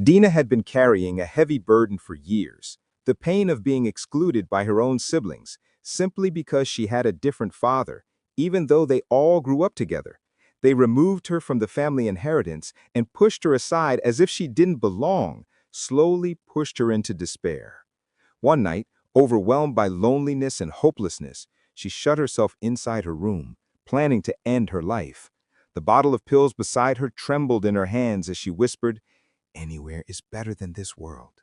Dina had been carrying a heavy burden for years, the pain of being excluded by her own siblings, simply because she had a different father, even though they all grew up together. They removed her from the family inheritance and pushed her aside as if she didn't belong, slowly pushed her into despair. One night, overwhelmed by loneliness and hopelessness, she shut herself inside her room, planning to end her life. The bottle of pills beside her trembled in her hands as she whispered, "Anywhere is better than this world."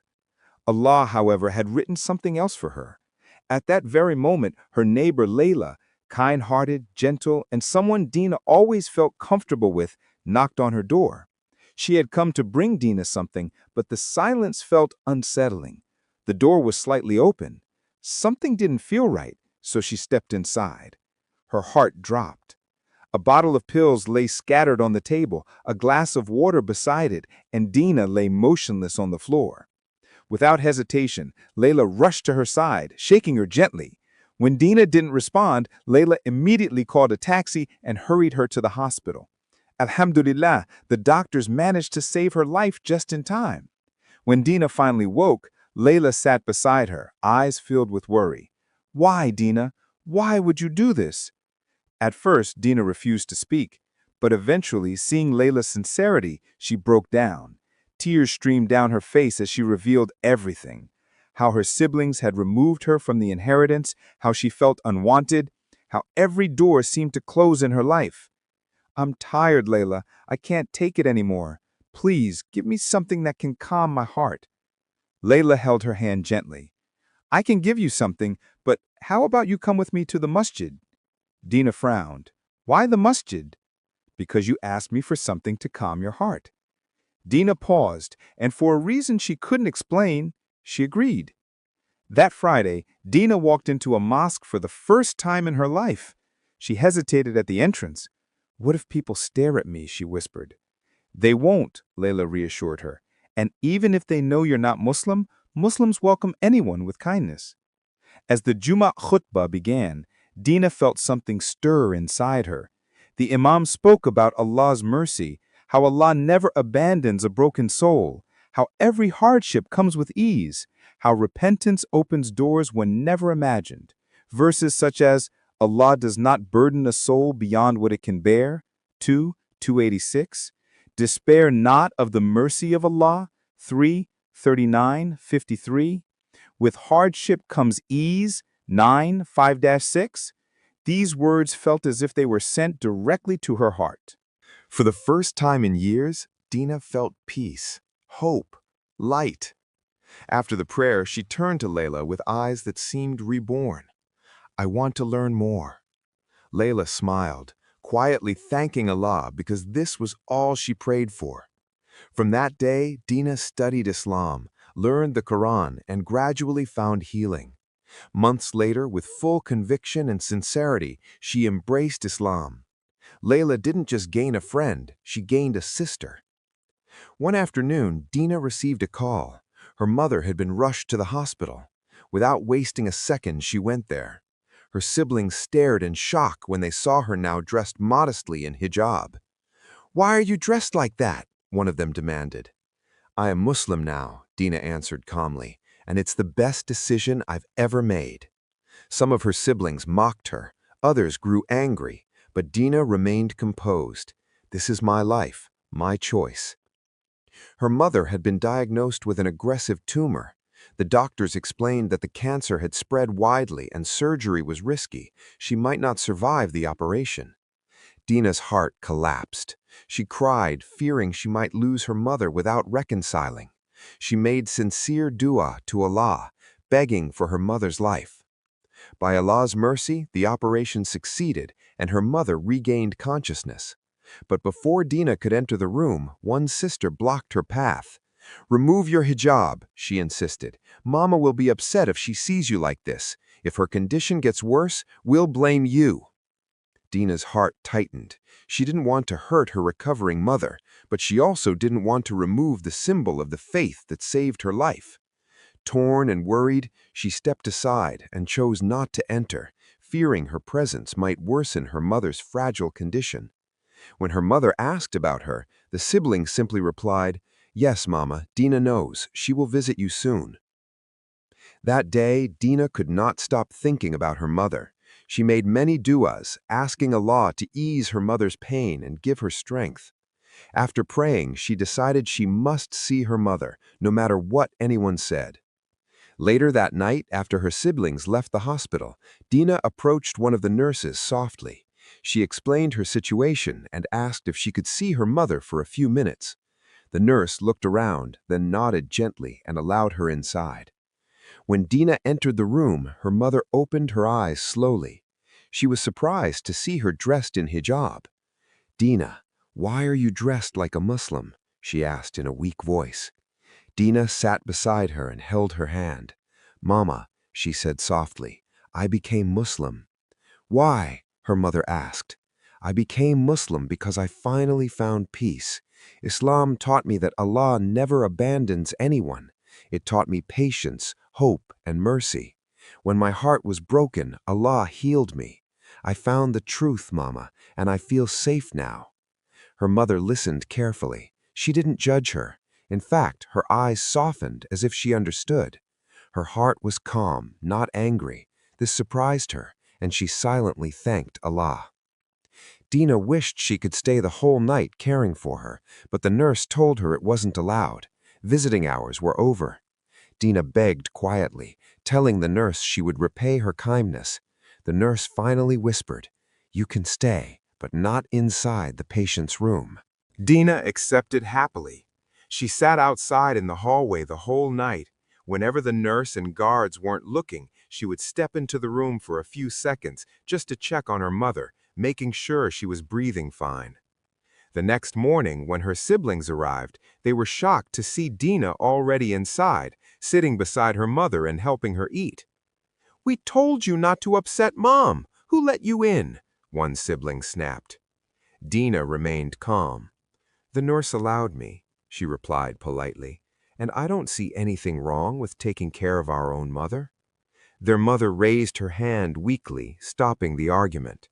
Allah, however, had written something else for her. At that very moment, her neighbor Layla, kind-hearted, gentle, and someone Dina always felt comfortable with, knocked on her door. She had come to bring Dina something, but the silence felt unsettling. The door was slightly open. Something didn't feel right, so she stepped inside. Her heart dropped. A bottle of pills lay scattered on the table, a glass of water beside it, and Dina lay motionless on the floor. Without hesitation, Layla rushed to her side, shaking her gently. When Dina didn't respond, Layla immediately called a taxi and hurried her to the hospital. Alhamdulillah, the doctors managed to save her life just in time. When Dina finally woke, Layla sat beside her, eyes filled with worry. "Why, Dina? Why would you do this?" At first, Dina refused to speak, but eventually, seeing Layla's sincerity, she broke down. Tears streamed down her face as she revealed everything. How her siblings had removed her from the inheritance, how she felt unwanted, how every door seemed to close in her life. "I'm tired, Layla. I can't take it anymore. Please, give me something that can calm my heart." Layla held her hand gently. "I can give you something, but how about you come with me to the masjid?" Dina frowned. "Why the masjid?" "Because you asked me for something to calm your heart." Dina paused, and for a reason she couldn't explain, she agreed. That Friday, Dina walked into a mosque for the first time in her life. She hesitated at the entrance. "What if people stare at me?" she whispered. "They won't," Layla reassured her. "And even if they know you're not Muslim, Muslims welcome anyone with kindness." As the Juma khutbah began, Dina felt something stir inside her. The Imam spoke about Allah's mercy, how Allah never abandons a broken soul, how every hardship comes with ease, how repentance opens doors one never imagined. Verses such as, "Allah does not burden a soul beyond what it can bear," 2:286, "Despair not of the mercy of Allah," 3:39-53, "With hardship comes ease," 9:5-6. These words felt as if they were sent directly to her heart. For the first time in years, Dina felt peace, hope, light. After the prayer, she turned to Layla with eyes that seemed reborn. "I want to learn more." Layla smiled, quietly thanking Allah because this was all she prayed for. From that day, Dina studied Islam, learned the Quran, and gradually found healing. Months later, with full conviction and sincerity, she embraced Islam. Layla didn't just gain a friend, she gained a sister. One afternoon, Dina received a call. Her mother had been rushed to the hospital. Without wasting a second, she went there. Her siblings stared in shock when they saw her now dressed modestly in hijab. "Why are you dressed like that?" one of them demanded. "I am Muslim now," Dina answered calmly, "and it's the best decision I've ever made." Some of her siblings mocked her, others grew angry, but Dina remained composed. "This is my life, my choice." Her mother had been diagnosed with an aggressive tumor. The doctors explained that the cancer had spread widely and surgery was risky. She might not survive the operation. Dina's heart collapsed. She cried, fearing she might lose her mother without reconciling. She made sincere dua to Allah, begging for her mother's life. By Allah's mercy, the operation succeeded and her mother regained consciousness. But before Dina could enter the room, one sister blocked her path. "Remove your hijab," she insisted. "Mama will be upset if she sees you like this. If her condition gets worse, we'll blame you." Dina's heart tightened. She didn't want to hurt her recovering mother, but she also didn't want to remove the symbol of the faith that saved her life. Torn and worried, she stepped aside and chose not to enter, fearing her presence might worsen her mother's fragile condition. When her mother asked about her, the sibling simply replied, Yes, Mama, Dina knows. She will visit you soon. That day, Dina could not stop thinking about her mother. She made many du'as, asking Allah to ease her mother's pain and give her strength. After praying, she decided she must see her mother, no matter what anyone said. Later that night, after her siblings left the hospital, Dina approached one of the nurses softly. She explained her situation and asked if she could see her mother for a few minutes. The nurse looked around, then nodded gently and allowed her inside. When Dina entered the room, her mother opened her eyes slowly. She was surprised to see her dressed in hijab. "Dina, why are you dressed like a Muslim?" she asked in a weak voice. Dina sat beside her and held her hand. "Mama," she said softly, "I became Muslim." "Why?" her mother asked. "I became Muslim because I finally found peace. Islam taught me that Allah never abandons anyone. It taught me patience, hope, and mercy. When my heart was broken, Allah healed me. I found the truth, Mama, and I feel safe now." Her mother listened carefully. She didn't judge her. In fact, her eyes softened as if she understood. Her heart was calm, not angry. This surprised her, and she silently thanked Allah. Dina wished she could stay the whole night caring for her, but the nurse told her it wasn't allowed. Visiting hours were over. Dina begged quietly, telling the nurse she would repay her kindness. The nurse finally whispered, "You can stay, but not inside the patient's room." Dina accepted happily. She sat outside in the hallway the whole night. Whenever the nurse and guards weren't looking, she would step into the room for a few seconds just to check on her mother, making sure she was breathing fine. The next morning, when her siblings arrived, they were shocked to see Dina already inside, sitting beside her mother and helping her eat. "We told you not to upset Mom. Who let you in?" one sibling snapped. Dina remained calm. "The nurse allowed me," she replied politely, "and I don't see anything wrong with taking care of our own mother." Their mother raised her hand weakly, stopping the argument.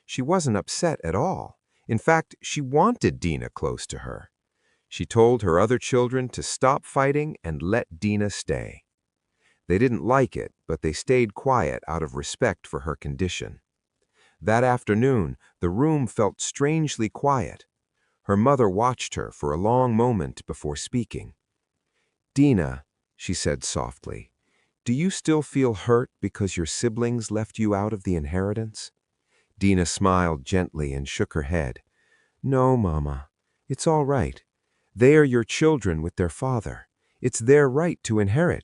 She wasn't upset at all. In fact, she wanted Dina close to her. She told her other children to stop fighting and let Dina stay. They didn't like it, but they stayed quiet out of respect for her condition. That afternoon, the room felt strangely quiet. Her mother watched her for a long moment before speaking. "Dina," she said softly, "do you still feel hurt because your siblings left you out of the inheritance?" Dina smiled gently and shook her head. "No, Mama. It's all right. They are your children with their father. It's their right to inherit."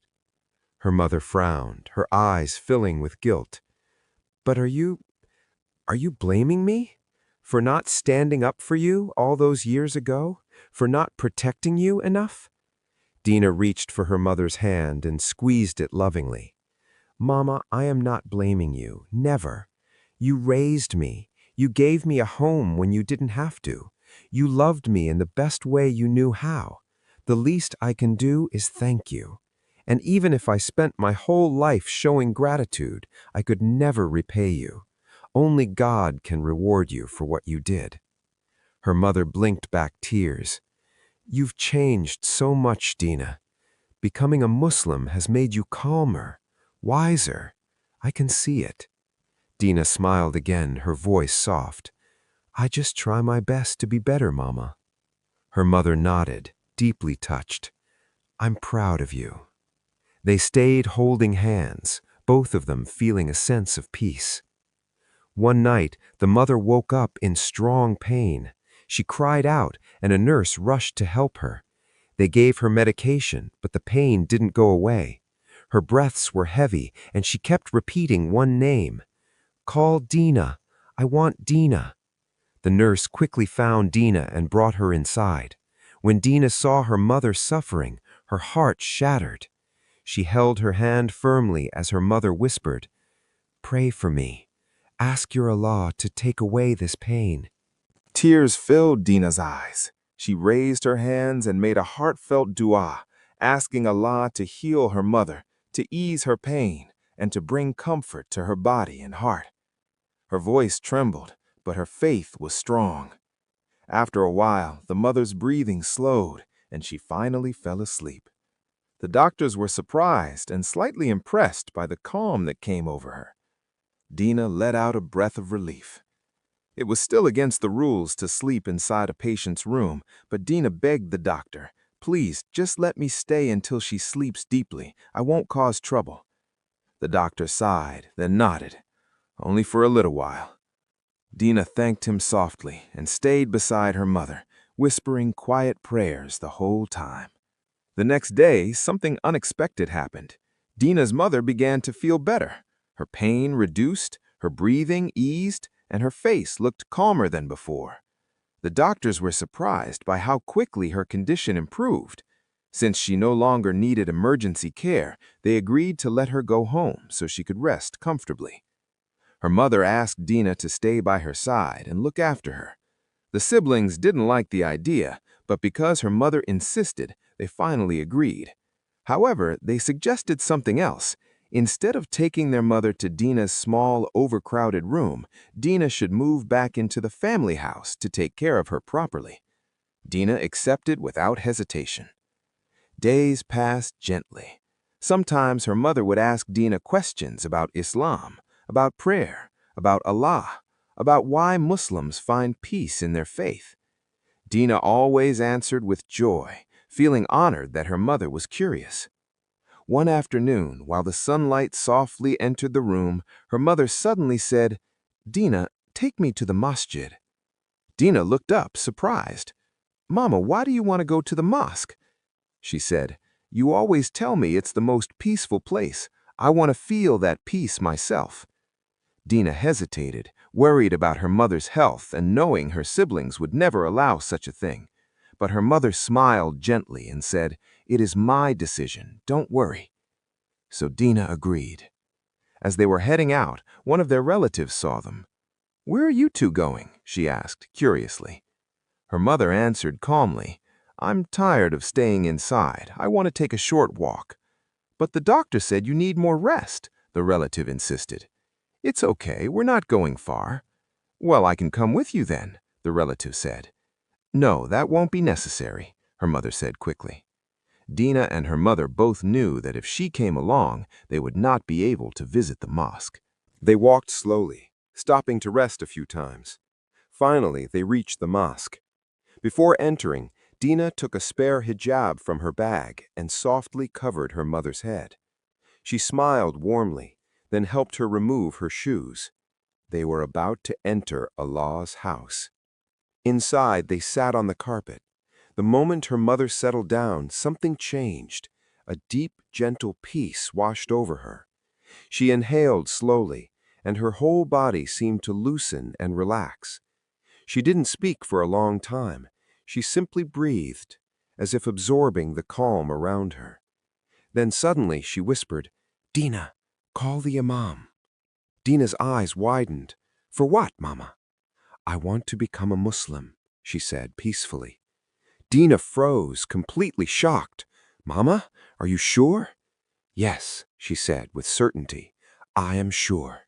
Her mother frowned, her eyes filling with guilt. "But are you blaming me? For not standing up for you all those years ago? For not protecting you enough?" Dina reached for her mother's hand and squeezed it lovingly. "Mama, I am not blaming you. Never. You raised me. You gave me a home when you didn't have to. You loved me in the best way you knew how. The least I can do is thank you. And even if I spent my whole life showing gratitude, I could never repay you. Only God can reward you for what you did." Her mother blinked back tears. "You've changed so much, Dina. Becoming a Muslim has made you calmer, wiser. I can see it." Dina smiled again, her voice soft. "I just try my best to be better, Mama." Her mother nodded, deeply touched. "I'm proud of you." They stayed holding hands, both of them feeling a sense of peace. One night, the mother woke up in strong pain. She cried out, and a nurse rushed to help her. They gave her medication, but the pain didn't go away. Her breaths were heavy, and she kept repeating one name. "Call Dina. I want Dina." The nurse quickly found Dina and brought her inside. When Dina saw her mother suffering, her heart shattered. She held her hand firmly as her mother whispered, "Pray for me. Ask your Allah to take away this pain." Tears filled Dina's eyes. She raised her hands and made a heartfelt dua, asking Allah to heal her mother, to ease her pain, and to bring comfort to her body and heart. Her voice trembled, but her faith was strong. After a while, the mother's breathing slowed, and she finally fell asleep. The doctors were surprised and slightly impressed by the calm that came over her. Dina let out a breath of relief. It was still against the rules to sleep inside a patient's room, but Dina begged the doctor, "Please, just let me stay until she sleeps deeply. I won't cause trouble." The doctor sighed, then nodded, "Only for a little while." Dina thanked him softly and stayed beside her mother, whispering quiet prayers the whole time. The next day, something unexpected happened. Dina's mother began to feel better. Her pain reduced, her breathing eased, and her face looked calmer than before. The doctors were surprised by how quickly her condition improved. Since she no longer needed emergency care, they agreed to let her go home so she could rest comfortably. Her mother asked Dina to stay by her side and look after her. The siblings didn't like the idea, but because her mother insisted, they finally agreed. However, they suggested something else. Instead of taking their mother to Dina's small, overcrowded room, Dina should move back into the family house to take care of her properly. Dina accepted without hesitation. Days passed gently. Sometimes her mother would ask Dina questions about Islam, about prayer, about Allah, about why Muslims find peace in their faith. Dina always answered with joy, feeling honored that her mother was curious. One afternoon, while the sunlight softly entered the room, her mother suddenly said, "Dina, take me to the masjid." Dina looked up, surprised. "Mama, why do you want to go to the mosque?" She said, "You always tell me it's the most peaceful place. I want to feel that peace myself." Dina hesitated, worried about her mother's health and knowing her siblings would never allow such a thing. But her mother smiled gently and said, "It is my decision, don't worry." So Dina agreed. As they were heading out, one of their relatives saw them. "Where are you two going?" she asked, curiously. Her mother answered calmly, "I'm tired of staying inside. I want to take a short walk." "But the doctor said you need more rest," the relative insisted. "It's okay, we're not going far." "Well, I can come with you then," the relative said. "No, that won't be necessary," her mother said quickly. Dina and her mother both knew that if she came along, they would not be able to visit the mosque. They walked slowly, stopping to rest a few times. Finally, they reached the mosque. Before entering, Dina took a spare hijab from her bag and softly covered her mother's head. She smiled warmly, then helped her remove her shoes. They were about to enter Allah's house. Inside, they sat on the carpet. The moment her mother settled down, something changed. A deep, gentle peace washed over her. She inhaled slowly, and her whole body seemed to loosen and relax. She didn't speak for a long time. She simply breathed, as if absorbing the calm around her. Then suddenly she whispered, "Dina, call the imam." Dina's eyes widened. "For what, Mama?" "I want to become a Muslim," she said peacefully. Dina froze, completely shocked. "Mama, are you sure?" "Yes," she said with certainty. "I am sure."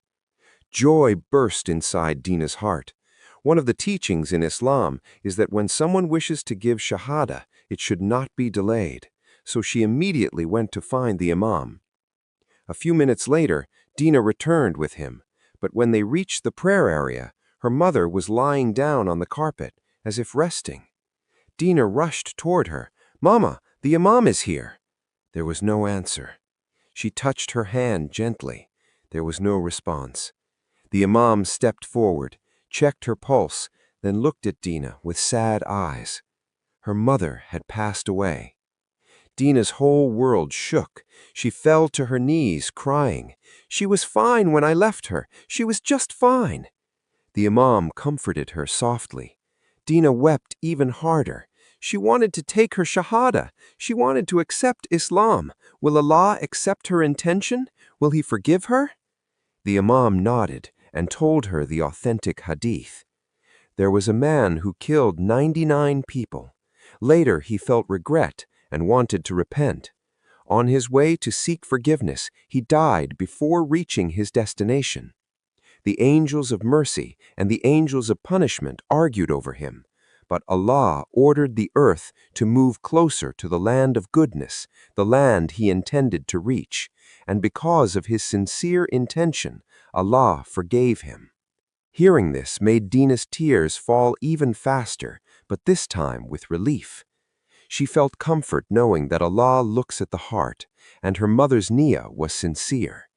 Joy burst inside Dina's heart. One of the teachings in Islam is that when someone wishes to give shahada, it should not be delayed. So she immediately went to find the imam. A few minutes later, Dina returned with him, but when they reached the prayer area, her mother was lying down on the carpet, as if resting. Dina rushed toward her. "Mama, the imam is here." There was no answer. She touched her hand gently. There was no response. The imam stepped forward, checked her pulse, then looked at Dina with sad eyes. Her mother had passed away. Dina's whole world shook. She fell to her knees, crying. "She was fine when I left her. She was just fine." The imam comforted her softly. Dina wept even harder. She wanted to take her shahada. She wanted to accept Islam. Will Allah accept her intention? Will He forgive her? The imam nodded and told her the authentic hadith. There was a man who killed 99 people. Later, he felt regret and wanted to repent. On his way to seek forgiveness, he died before reaching his destination. The angels of mercy and the angels of punishment argued over him, But Allah ordered the earth to move closer to the land of goodness, the land he intended to reach, and because of his sincere intention, Allah forgave him. Hearing this made Dina's tears fall even faster, but this time with relief. She felt comfort knowing that Allah looks at the heart, and her mother's niyyah was sincere.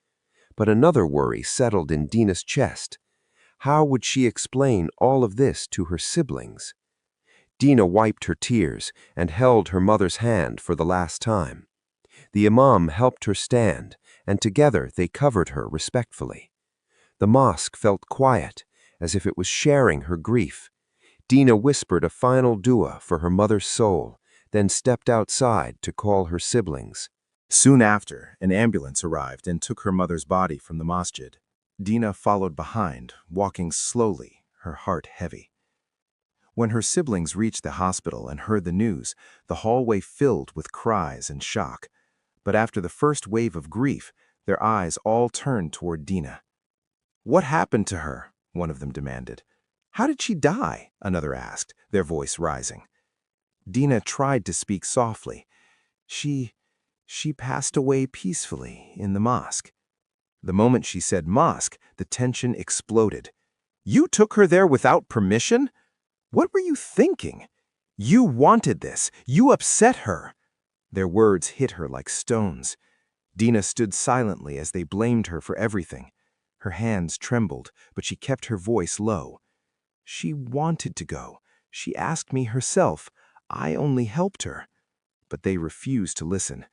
But another worry settled in Dina's chest. How would she explain all of this to her siblings? Dina wiped her tears and held her mother's hand for the last time. The imam helped her stand, and together they covered her respectfully. The mosque felt quiet, as if it was sharing her grief. Dina whispered a final dua for her mother's soul, then stepped outside to call her siblings. Soon after, an ambulance arrived and took her mother's body from the masjid. Dina followed behind, walking slowly, her heart heavy. When her siblings reached the hospital and heard the news, the hallway filled with cries and shock. But after the first wave of grief, their eyes all turned toward Dina. "What happened to her?" one of them demanded. "How did she die?" another asked, their voice rising. Dina tried to speak softly. She passed away peacefully in the mosque." The moment she said mosque, the tension exploded. "You took her there without permission? What were you thinking? You wanted this. You upset her." Their words hit her like stones. Dina stood silently as they blamed her for everything. Her hands trembled, but she kept her voice low. "She wanted to go. She asked me herself. I only helped her." But they refused to listen.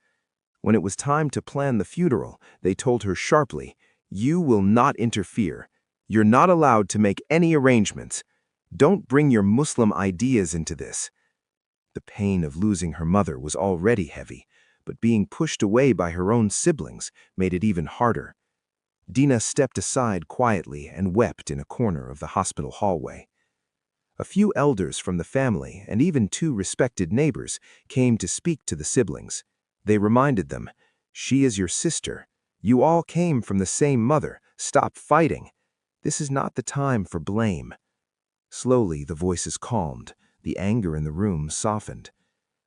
When it was time to plan the funeral, they told her sharply, "You will not interfere. You're not allowed to make any arrangements. Don't bring your Muslim ideas into this." The pain of losing her mother was already heavy, but being pushed away by her own siblings made it even harder. Dina stepped aside quietly and wept in a corner of the hospital hallway. A few elders from the family and even two respected neighbors came to speak to the siblings. They reminded them, "She is your sister. You all came from the same mother. Stop fighting. This is not the time for blame." Slowly, the voices calmed. The anger in the room softened.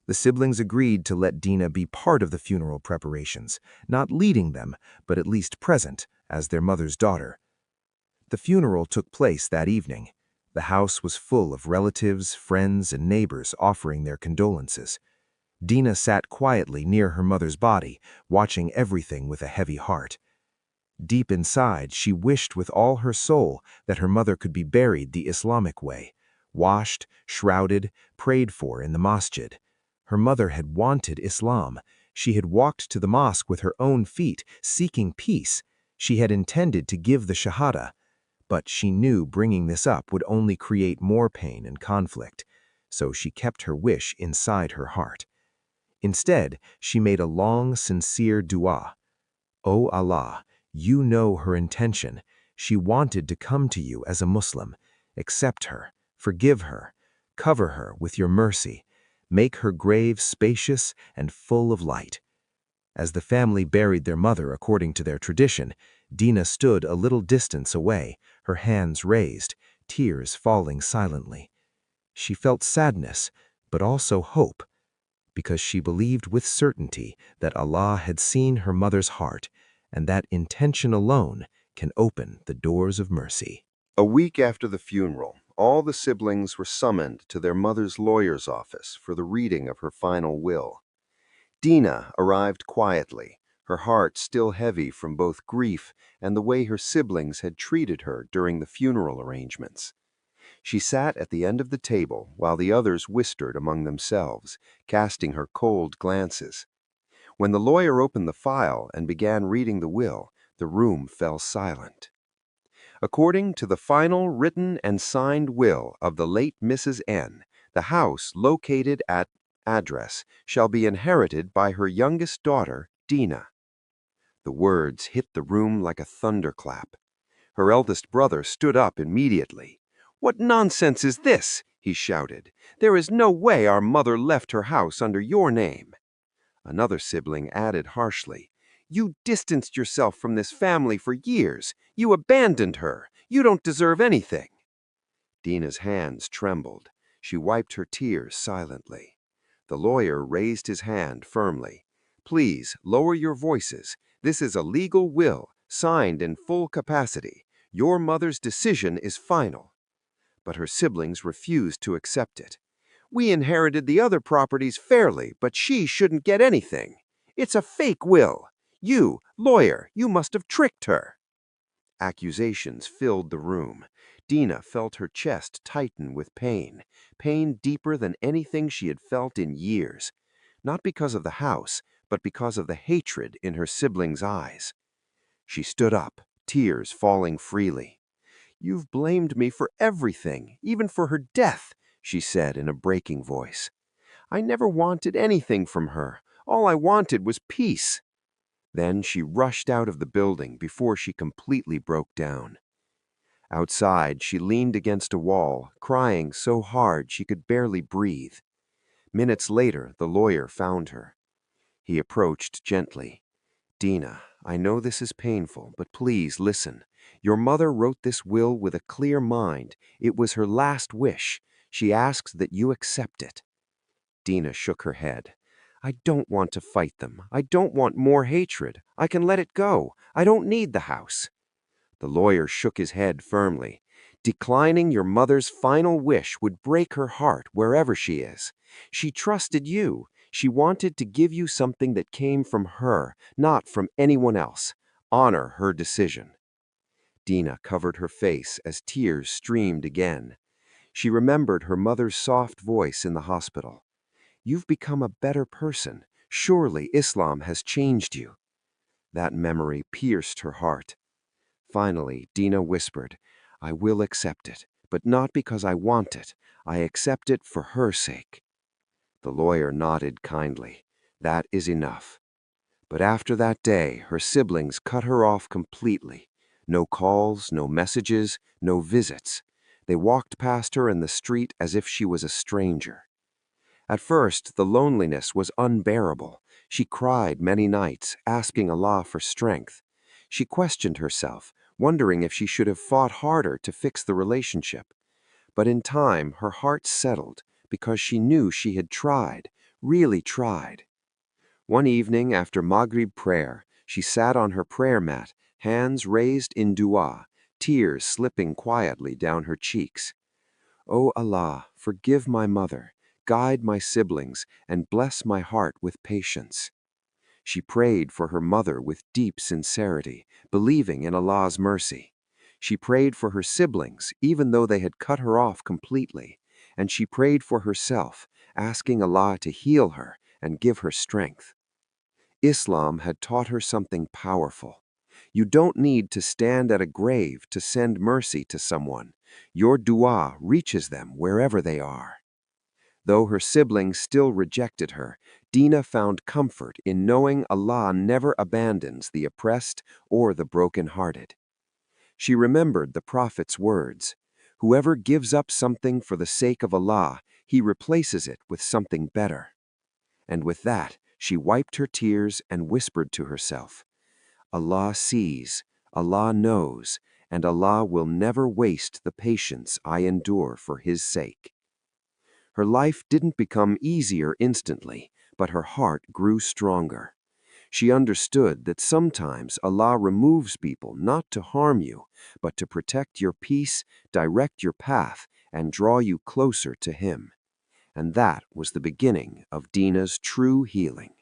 The siblings agreed to let Dina be part of the funeral preparations, not leading them, but at least present, as their mother's daughter. The funeral took place that evening. The house was full of relatives, friends, and neighbors offering their condolences. Dina sat quietly near her mother's body, watching everything with a heavy heart. Deep inside, she wished with all her soul that her mother could be buried the Islamic way, washed, shrouded, prayed for in the masjid. Her mother had wanted Islam. She had walked to the mosque with her own feet, seeking peace. She had intended to give the shahada. But she knew bringing this up would only create more pain and conflict, so she kept her wish inside her heart. Instead, she made a long, sincere dua. "O Allah, you know her intention. She wanted to come to you as a Muslim. Accept her, forgive her, cover her with your mercy. Make her grave spacious and full of light." As the family buried their mother according to their tradition, Dina stood a little distance away, her hands raised, tears falling silently. She felt sadness, but also hope, because she believed with certainty that Allah had seen her mother's heart, and that intention alone can open the doors of mercy. A week after the funeral, all the siblings were summoned to their mother's lawyer's office for the reading of her final will. Dina arrived quietly, her heart still heavy from both grief and the way her siblings had treated her during the funeral arrangements. She sat at the end of the table while the others whispered among themselves, casting her cold glances. When the lawyer opened the file and began reading the will, the room fell silent. According to the final written and signed will of the late Mrs. N, the house located at address shall be inherited by her youngest daughter, Dina. The words hit the room like a thunderclap. Her eldest brother stood up immediately. "What nonsense is this?" he shouted. "There is no way our mother left her house under your name." Another sibling added harshly, "You distanced yourself from this family for years. You abandoned her. You don't deserve anything." Dina's hands trembled. She wiped her tears silently. The lawyer raised his hand firmly. "Please, lower your voices. This is a legal will, signed in full capacity. Your mother's decision is final." But her siblings refused to accept it. "We inherited the other properties fairly, but she shouldn't get anything. It's a fake will. You, lawyer, you must have tricked her." Accusations filled the room. Dina felt her chest tighten with pain, pain deeper than anything she had felt in years. Not because of the house, but because of the hatred in her siblings' eyes. She stood up, tears falling freely. "You've blamed me for everything, even for her death," she said in a breaking voice. "I never wanted anything from her. All I wanted was peace." Then she rushed out of the building before she completely broke down. Outside, she leaned against a wall, crying so hard she could barely breathe. Minutes later, the lawyer found her. He approached gently. "Dina, I know this is painful, but please listen. Your mother wrote this will with a clear mind. It was her last wish. She asks that you accept it." Dina shook her head. "I don't want to fight them. I don't want more hatred. I can let it go. I don't need the house." The lawyer shook his head firmly. "Declining your mother's final wish would break her heart wherever she is. She trusted you. She wanted to give you something that came from her, not from anyone else. Honor her decision." Dina covered her face as tears streamed again. She remembered her mother's soft voice in the hospital. "You've become a better person. Surely Islam has changed you." That memory pierced her heart. Finally, Dina whispered, "I will accept it, but not because I want it. I accept it for her sake." The lawyer nodded kindly. "That is enough." But after that day, her siblings cut her off completely. No calls, no messages, no visits. They walked past her in the street as if she was a stranger. At first, the loneliness was unbearable. She cried many nights, asking Allah for strength. She questioned herself, wondering if she should have fought harder to fix the relationship. But in time, her heart settled because she knew she had tried, really tried. One evening after Maghrib prayer, she sat on her prayer mat, hands raised in dua, tears slipping quietly down her cheeks. "O Allah, forgive my mother, guide my siblings, and bless my heart with patience." She prayed for her mother with deep sincerity, believing in Allah's mercy. She prayed for her siblings, even though they had cut her off completely, and she prayed for herself, asking Allah to heal her and give her strength. Islam had taught her something powerful. You don't need to stand at a grave to send mercy to someone. Your dua reaches them wherever they are. Though her siblings still rejected her, Dina found comfort in knowing Allah never abandons the oppressed or the broken-hearted. She remembered the Prophet's words, "Whoever gives up something for the sake of Allah, he replaces it with something better." And with that, she wiped her tears and whispered to herself, "Allah sees, Allah knows, and Allah will never waste the patience I endure for His sake." Her life didn't become easier instantly, but her heart grew stronger. She understood that sometimes Allah removes people not to harm you, but to protect your peace, direct your path, and draw you closer to Him. And that was the beginning of Dina's true healing.